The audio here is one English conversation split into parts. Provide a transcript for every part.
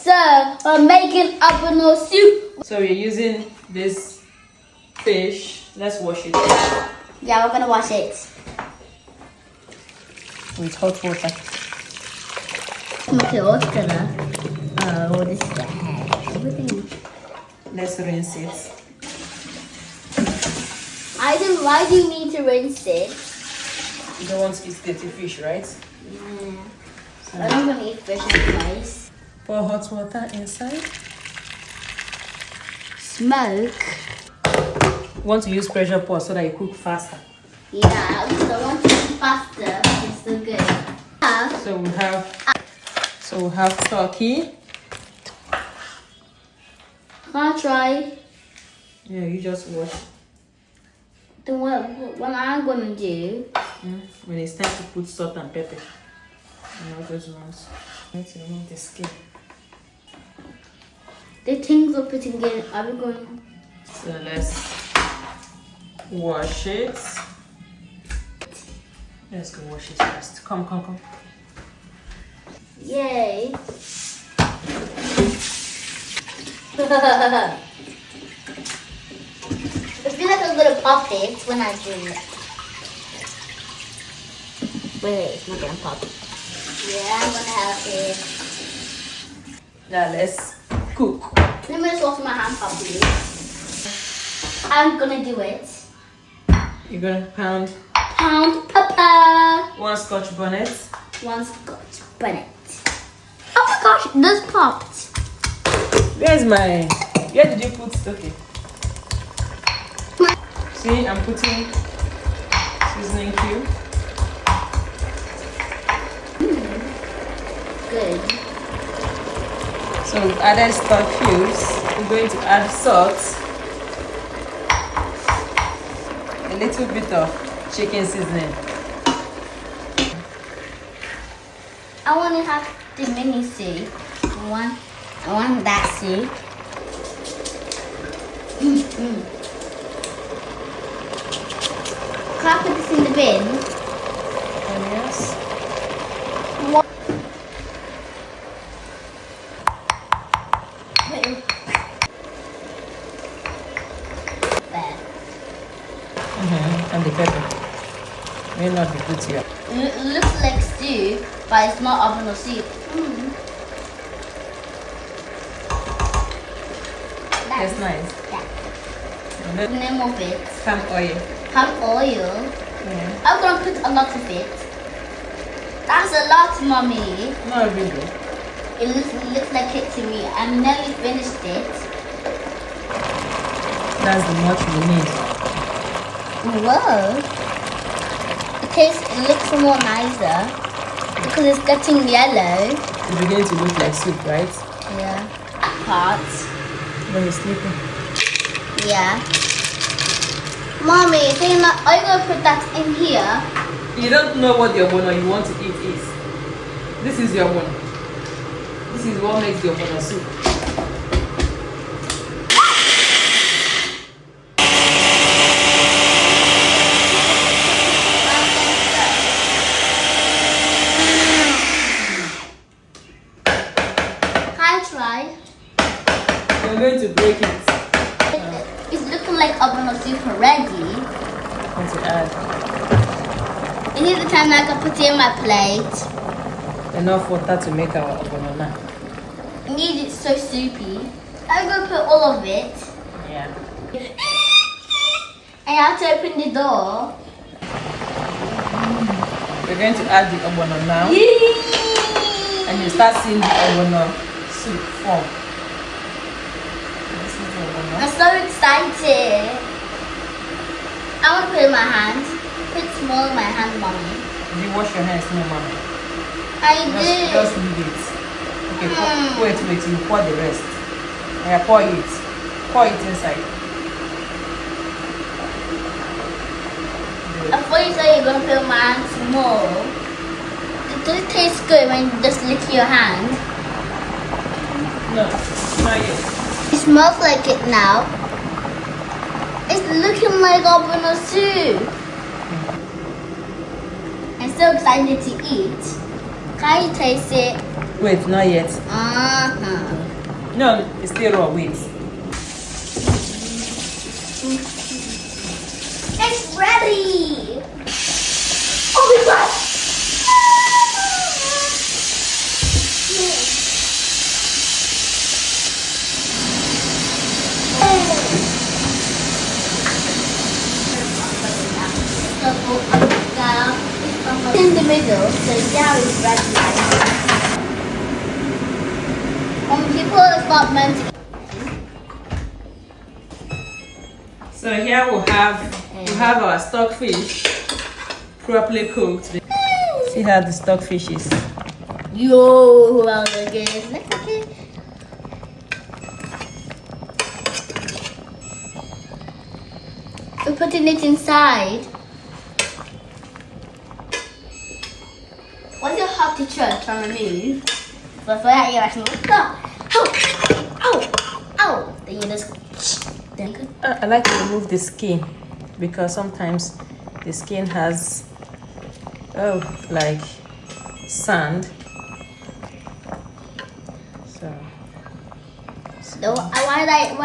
So we're making ogbonu soup. So we're using this fish. Let's wash it Yeah, we're gonna wash it with hot water. Oh, this is the head. Everything. Let's rinse it. Why do you need to rinse it? You don't want to eat dirty fish, right? Yeah. I don't want to eat fish anyways. Pour hot water inside. Smoke. You want to use pressure pot so that you cook faster. Yeah, because I want to eat faster. It's so good. So we have turkey. Can I try? Yeah, you just wash. Then what I'm gonna do? When it's time to put salt and pepper. And all those ones. You need to remove the skin. The things we're putting in, are we going? So let's wash it. Let's go wash it first. Come. Yay! I feel like I'm gonna pop it when I do it. Wait, it's not gonna pop. Yeah, I'm gonna help it. Now let's cook. Let me just wash my hand properly. I'm gonna do it. You're gonna pound Pound pepper. 1 Scotch bonnet. 1 Scotch bonnet. Oh my gosh, this popped. Where did you put? Okay. See, I'm putting seasoning cube. Good. So we've added stock cubes. We're going to add salt. A little bit of chicken seasoning. I want to have the mini soup. I want that soup. Can I put this in the bin? And yes. What? There. And the pepper. May not be good here. It looks like stew, but it's not ogbonu soup. That's nice. Yeah. And The then name of it. palm oil. Palm oil. Yeah. I'm gonna put a lot of it. That's a lot, mommy. Not really. It looks like it to me. I'm nearly finished it. That's the much we need. Whoa. It looks more nicer because it's getting yellow. It's beginning to look like soup, right? Yeah. Parts. When you're sleeping. Yeah. Mommy, are you gonna put that in here? You don't know what your ogbonu you want to eat is. This is your ogbonu. This is what makes the ogbonu soup. Can I try? You're going to break it. It's looking like ogbonu soup already. Want to add Any the time I can put it in my plate. enough water to make our ogbonu now. I need it so soupy. I'm gonna put all of it. Yeah. And you have to open the door. We're going to add the ogbonu now. And you start seeing the ogbonu soup form. This is the ogbonu. I'm so excited. I want to put it in my hands. Put small in my hand, mommy. Did you wash your hands, no, mommy? I did. Just leave it. Okay, wait, you pour the rest. Yeah, pour it. Pour it inside. I thought you said you're gonna put my hand small. Does it taste good when you just lick your hand? No, not yet. It smells like it now. It's looking like ogbonu soup. I'm so excited to eat. Can you taste it? Wait, not yet. Uh-huh. No, it's still raw. Wait. It's ready! Oh my god! In the middle, the yellow is red light. When people is not meant to. So here we have our stockfish properly cooked. See how the stockfish is. Yo, well, look at it. Look at it. We're putting it inside. What's your hot teacher trying to remove? But for that, you're actually stop. Oh, oh, oh. Then you just. I like to remove the skin because sometimes the skin has like sand. So No, why did I?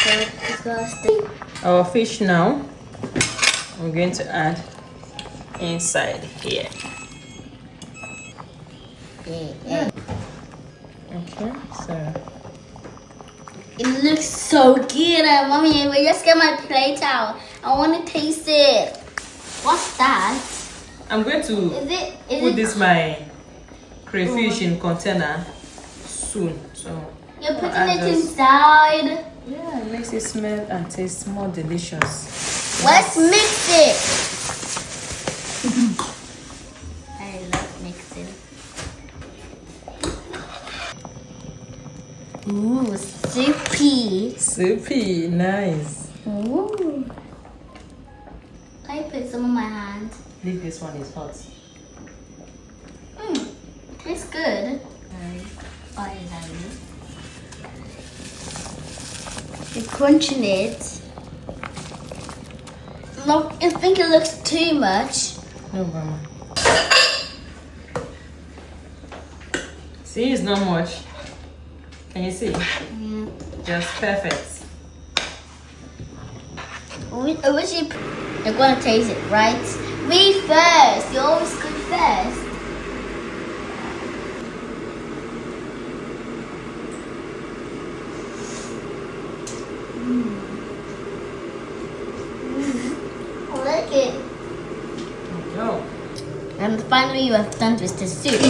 So disgusting. our fish now, we're going to add inside here. Yeah. Okay, so It looks so good, Mommy. We just get my plate out. I want to taste it. What's that? I'm going to put this my crayfish in container soon. So You're putting it inside. yeah, it makes it smell and taste more delicious. Let's mix it. I love mixing. Ooh, soupy. Soupy, nice. Ooh. Can I put some on my hand? Leave this one is hot. It's good. You're crunching it. Look, I think it looks too much. No, Mama. See, it's not much. Can you see? Just perfect. I wish you're gonna taste it, right? Me first. You always cook first. I like it. Go. And finally, you have done with the soup.